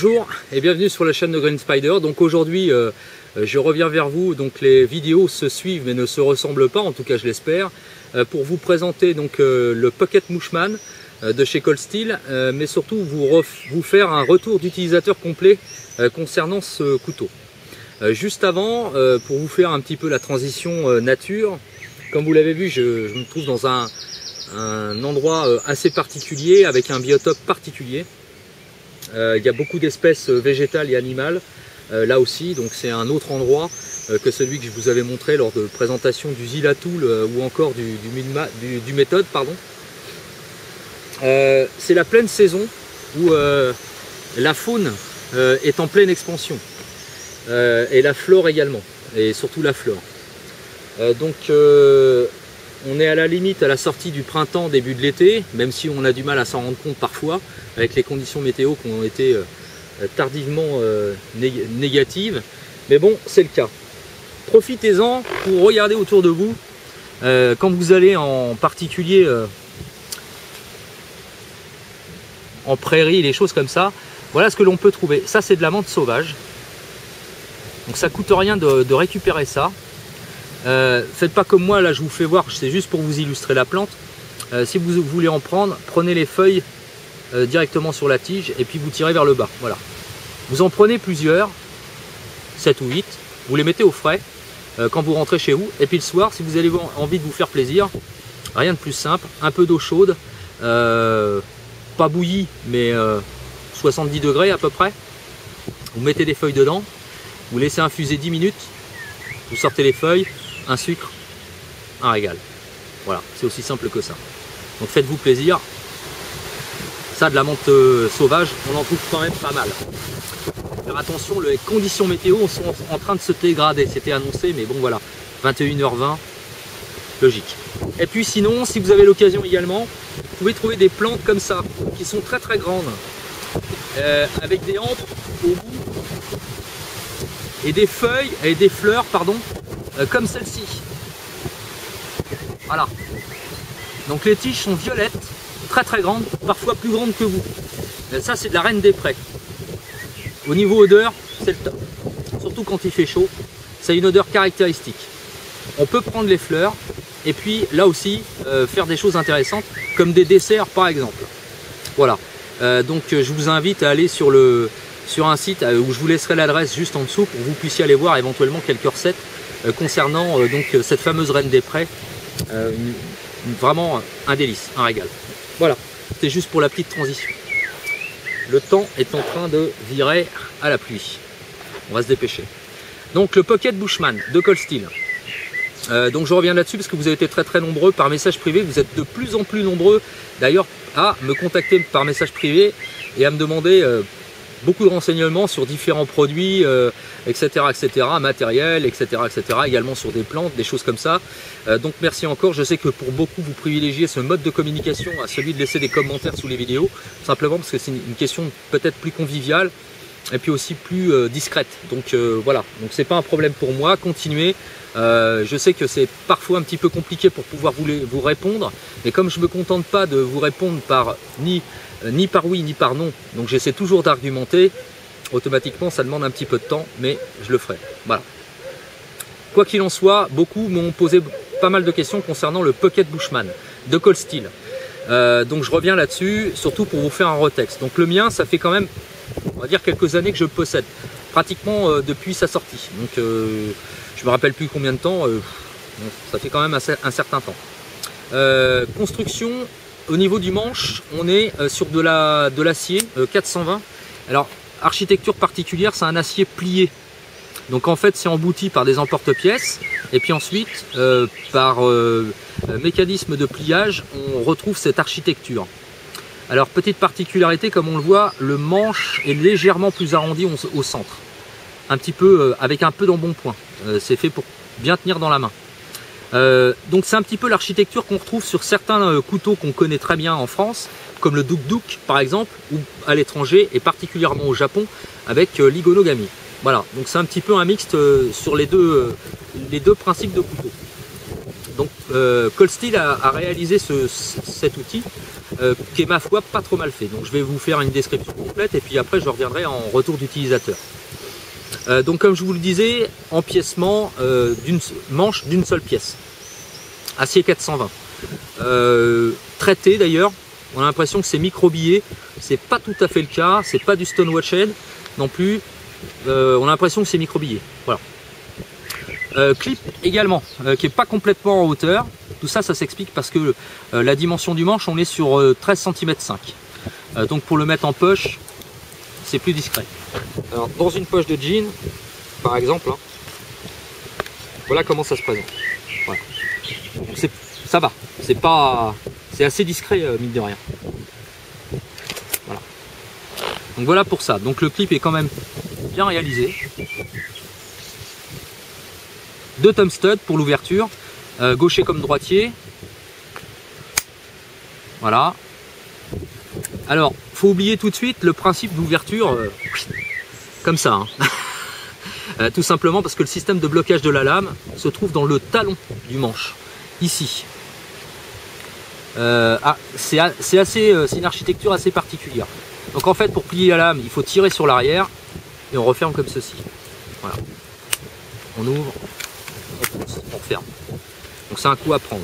Bonjour et bienvenue sur la chaîne de Green Spider. Donc aujourd'hui je reviens vers vous, donc les vidéos se suivent mais ne se ressemblent pas, en tout cas je l'espère, pour vous présenter donc le Pocket Bushman de chez Cold Steel, mais surtout vous faire un retour d'utilisateur complet concernant ce couteau. Juste avant, pour vous faire un petit peu la transition nature, comme vous l'avez vu, je me trouve dans un endroit assez particulier, avec un biotope particulier. Il y a beaucoup d'espèces végétales et animales là aussi, donc c'est un autre endroit que celui que je vous avais montré lors de présentation du Zilatool ou encore du méthode, pardon. C'est la pleine saison où la faune est en pleine expansion et la flore également, et surtout la flore. On est à la limite à la sortie du printemps, début de l'été, même si on a du mal à s'en rendre compte parfois, avec les conditions météo qui ont été tardivement négatives. Mais bon, c'est le cas. Profitez-en pour regarder autour de vous. Quand vous allez en particulier en prairie, les choses comme ça, voilà ce que l'on peut trouver. Ça, c'est de la menthe sauvage. Donc ça coûte rien de récupérer ça. Faites pas comme moi, là je vous fais voir, c'est juste pour vous illustrer la plante. Si vous voulez en prendre, prenez les feuilles directement sur la tige et puis vous tirez vers le bas. Voilà. Vous en prenez plusieurs, 7 ou 8, vous les mettez au frais quand vous rentrez chez vous. Et puis le soir, si vous avez envie de vous faire plaisir, rien de plus simple, un peu d'eau chaude, pas bouillie, mais 70 degrés à peu près. Vous mettez des feuilles dedans, vous laissez infuser 10 minutes, vous sortez les feuilles, un sucre, un régal. Voilà, c'est aussi simple que ça. Donc faites-vous plaisir. Ça, de la menthe sauvage, on en trouve quand même pas mal. Faire attention, les conditions météo sont en train de se dégrader. C'était annoncé, mais bon voilà, 21h20, logique. Et puis sinon, si vous avez l'occasion également, vous pouvez trouver des plantes comme ça, qui sont très très grandes, avec des hampes au bout, et des feuilles, et des fleurs, pardon, comme celle-ci. Voilà. Donc les tiges sont violettes, très très grandes, parfois plus grandes que vous. Et ça, c'est de la reine des prés. Au niveau odeur, c'est le top. Surtout quand il fait chaud, c'est une odeur caractéristique. On peut prendre les fleurs et puis là aussi faire des choses intéressantes comme des desserts par exemple. Voilà. Donc je vous invite à aller sur un site où je vous laisserai l'adresse juste en dessous pour que vous puissiez aller voir éventuellement quelques recettes concernant cette fameuse reine des prés. Vraiment un délice, un régal. Voilà, c'était juste pour la petite transition. Le temps est en train de virer à la pluie. On va se dépêcher. Donc le Pocket Bushman de Cold Steel. Donc je reviens là-dessus parce que vous avez été très très nombreux par message privé. Vous êtes de plus en plus nombreux d'ailleurs à me contacter par message privé et à me demander beaucoup de renseignements sur différents produits, etc., matériel, etc., également sur des plantes, des choses comme ça. Donc merci encore. Je sais que pour beaucoup, vous privilégiez ce mode de communication à celui de laisser des commentaires sous les vidéos, simplement parce que c'est une question peut-être plus conviviale et puis aussi plus discrète. Donc voilà, donc c'est pas un problème pour moi. Continuez. Je sais que c'est parfois un petit peu compliqué pour pouvoir vous répondre, mais comme je me contente pas de vous répondre par ni par oui ni par non, donc j'essaie toujours d'argumenter. Automatiquement ça demande un petit peu de temps, mais je le ferai. Voilà. Quoi qu'il en soit, beaucoup m'ont posé pas mal de questions concernant le Pocket Bushman de Cold Steel. Donc je reviens là-dessus, surtout pour vous faire un retexte. Donc le mien, ça fait quand même, on va dire, quelques années que je le possède, pratiquement depuis sa sortie. Donc je me rappelle plus combien de temps, ça fait quand même un certain temps. Construction, au niveau du manche, on est sur de l'acier 420. Alors architecture particulière, c'est un acier plié. Donc en fait c'est embouti par des emporte-pièces et puis ensuite par mécanisme de pliage on retrouve cette architecture. Alors petite particularité, comme on le voit, le manche est légèrement plus arrondi au centre, un petit peu avec un peu d'embonpoint. C'est fait pour bien tenir dans la main. Donc c'est un petit peu l'architecture qu'on retrouve sur certains couteaux qu'on connaît très bien en France, comme le Duk Duk par exemple, ou à l'étranger et particulièrement au Japon avec l'Igonogami. Voilà, donc c'est un petit peu un mixte sur les deux principes de couteau. Donc Cold Steel a réalisé cet outil qui est ma foi pas trop mal fait. Donc je vais vous faire une description complète et puis après je reviendrai en retour d'utilisateur. Donc comme je vous le disais, empiècement d'une manche d'une seule pièce. Acier 420. Traité d'ailleurs, on a l'impression que c'est microbillé. C'est pas tout à fait le cas, c'est pas du stone watched non plus. On a l'impression que c'est microbillé. Voilà. Clip également, qui est pas complètement en hauteur. Tout ça, ça s'explique parce que la dimension du manche, on est sur 13 cm 5. Donc pour le mettre en poche, c'est plus discret. Alors, dans une poche de jean, par exemple, hein, voilà comment ça se présente. Voilà. Ça va, c'est assez discret mine de rien. Voilà. Donc voilà pour ça. Donc le clip est quand même bien réalisé. 2 thumb studs pour l'ouverture, gaucher comme droitier. Voilà. Alors, faut oublier tout de suite le principe d'ouverture comme ça. Hein. Tout simplement parce que le système de blocage de la lame se trouve dans le talon du manche, ici. C'est une architecture assez particulière. Donc en fait, pour plier la lame, il faut tirer sur l'arrière et on referme comme ceci. Voilà. On ouvre, on pousse, on referme. Donc c'est un coup à prendre.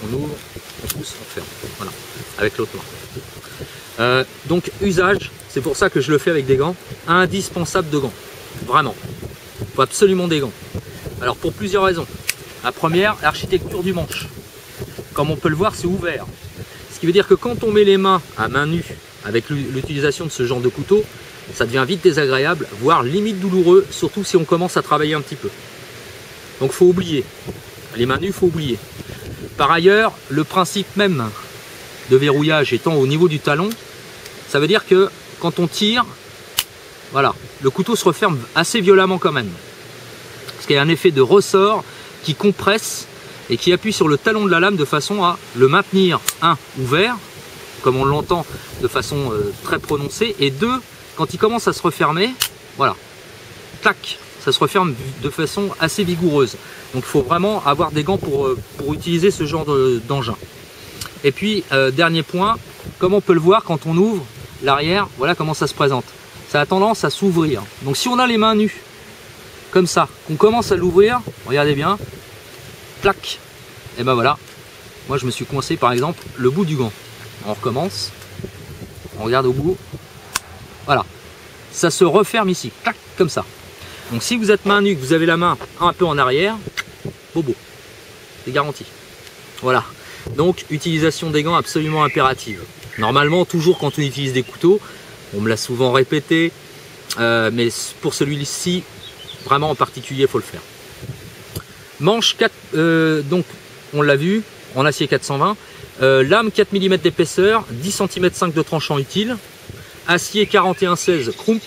On ouvre, on pousse, on ferme. Voilà, avec l'autre main. Donc usage, c'est pour ça que je le fais avec des gants. Indispensable de gants, vraiment. Il faut absolument des gants. Alors pour plusieurs raisons. La première, l'architecture du manche. Comme on peut le voir, c'est ouvert. Ce qui veut dire que quand on met les mains à main nue avec l'utilisation de ce genre de couteau, ça devient vite désagréable, voire limite douloureux, surtout si on commence à travailler un petit peu. Donc il faut oublier. Les mains nues, il faut oublier. Par ailleurs, le principe même de verrouillage étant au niveau du talon, ça veut dire que quand on tire, voilà, le couteau se referme assez violemment quand même. Parce qu'il y a un effet de ressort qui compresse et qui appuie sur le talon de la lame de façon à le maintenir, un, ouvert, comme on l'entend de façon très prononcée, et deux, quand il commence à se refermer, voilà, clac, ça se referme de façon assez vigoureuse. Donc il faut vraiment avoir des gants pour utiliser ce genre d'engin. Et puis, dernier point, comme on peut le voir quand on ouvre l'arrière, voilà comment ça se présente. Ça a tendance à s'ouvrir. Donc si on a les mains nues, comme ça, qu'on commence à l'ouvrir, regardez bien, clac, et ben voilà, moi je me suis coincé par exemple le bout du gant. On recommence, on regarde au bout, voilà, ça se referme ici, clac, comme ça. Donc si vous êtes main nue, que vous avez la main un peu en arrière, bobo, c'est garanti. Voilà, donc utilisation des gants absolument impérative. Normalement, toujours quand on utilise des couteaux, on me l'a souvent répété, mais pour celui-ci, vraiment en particulier, il faut le faire. Manche 4, donc on l'a vu, en acier 420. Lame 4 mm d'épaisseur, 10 cm 5 de tranchant utile. Acier 4116 Crump.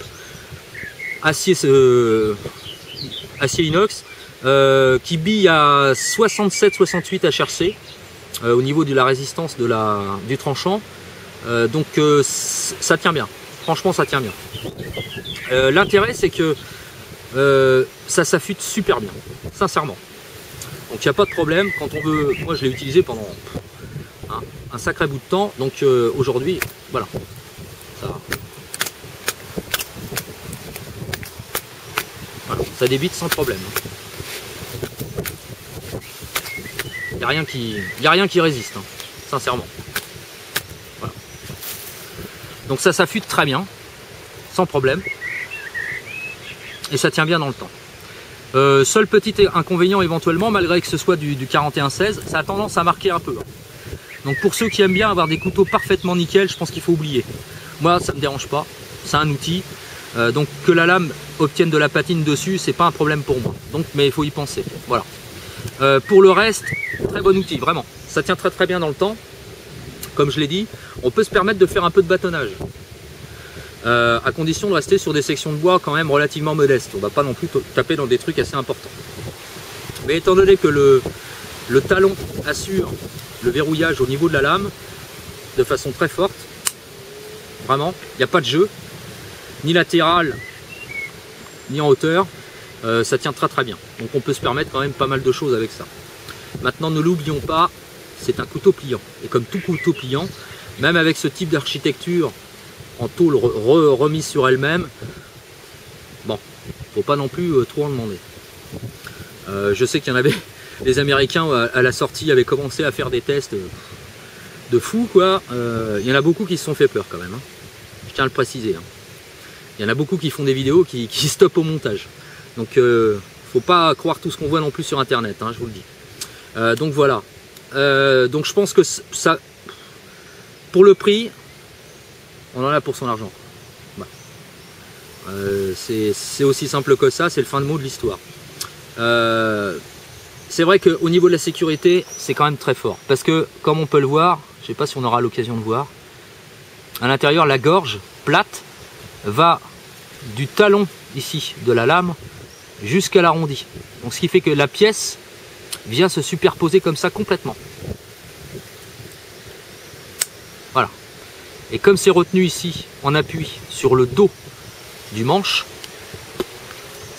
Acier inox qui bille à 67-68 HRC au niveau de la résistance du tranchant. Donc ça tient bien. Franchement, ça tient bien. L'intérêt, c'est que ça s'affûte super bien, sincèrement. Donc il n'y a pas de problème quand on veut. Moi je l'ai utilisé pendant un sacré bout de temps. Donc aujourd'hui, voilà. Ça débite sans problème. Il n'y a rien qui résiste, hein, sincèrement. Voilà. Donc ça s'affûte très bien, sans problème. Et ça tient bien dans le temps. Seul petit inconvénient éventuellement, malgré que ce soit du 4116, ça a tendance à marquer un peu. Donc pour ceux qui aiment bien avoir des couteaux parfaitement nickel, je pense qu'il faut oublier. Moi ça ne me dérange pas, c'est un outil. Donc que la lame obtienne de la patine dessus, c'est pas un problème pour moi. Donc mais il faut y penser. Voilà. Pour le reste, très bon outil, vraiment. Ça tient très bien dans le temps. Comme je l'ai dit, on peut se permettre de faire un peu de bâtonnage. À condition de rester sur des sections de bois quand même relativement modestes. On ne va pas non plus taper dans des trucs assez importants. Mais étant donné que le talon assure le verrouillage au niveau de la lame de façon très forte, vraiment, il n'y a pas de jeu, ni latéral, ni en hauteur, ça tient très bien. Donc on peut se permettre quand même pas mal de choses avec ça. Maintenant, ne l'oublions pas, c'est un couteau pliant. Et comme tout couteau pliant, même avec ce type d'architecture en tôle remise sur elle-même, bon, faut pas non plus trop en demander. Je sais qu'il y en avait, les Américains à la sortie avaient commencé à faire des tests de fou, quoi. Il y en a beaucoup qui se sont fait peur quand même, hein. Je tiens à le préciser, hein. Il y en a beaucoup qui font des vidéos qui stoppent au montage. Donc faut pas croire tout ce qu'on voit non plus sur internet, hein, je vous le dis. Donc voilà. Donc je pense que ça, pour le prix, on en a pour son argent. Voilà. C'est aussi simple que ça, c'est le fin de mot de l'histoire. C'est vrai qu'au niveau de la sécurité, c'est quand même très fort. Parce que, comme on peut le voir, je ne sais pas si on aura l'occasion de voir, à l'intérieur, la gorge plate va du talon ici de la lame jusqu'à l'arrondi. Donc ce qui fait que la pièce vient se superposer comme ça complètement. Voilà. Et comme c'est retenu ici en appui sur le dos du manche,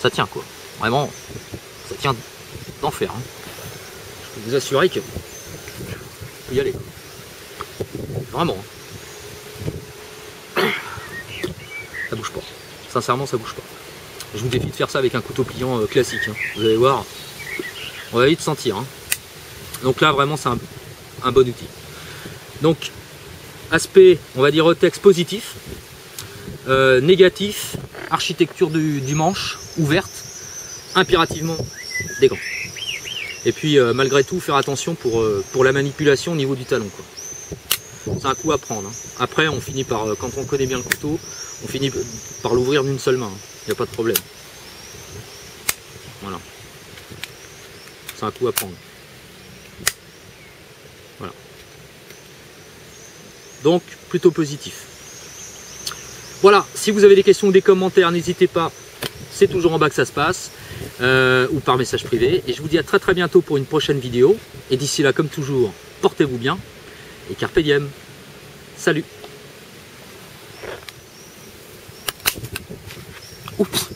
ça tient quoi. Vraiment, ça tient d'enfer, hein. Je peux vous assurer que faut y aller, quoi. Vraiment. Ça bouge pas. Sincèrement, ça bouge pas. Je vous défie de faire ça avec un couteau pliant classique, hein. Vous allez voir, on va vite sentir, hein. Donc là, vraiment, c'est un bon outil. Donc, aspect, on va dire, texte positif, négatif, architecture du manche, ouverte, impérativement des gants. Et puis, malgré tout, faire attention pour la manipulation au niveau du talon, quoi. C'est un coup à prendre, hein. Après, on finit par, quand on connaît bien le couteau, on finit par l'ouvrir d'une seule main. Il n'y a pas de problème. Voilà. C'est un coup à prendre. Voilà. Donc, plutôt positif. Voilà. Si vous avez des questions ou des commentaires, n'hésitez pas. C'est toujours en bas que ça se passe. Ou par message privé. Et je vous dis à très très bientôt pour une prochaine vidéo. Et d'ici là, comme toujours, portez-vous bien. Et carpe diem. Salut. Oups.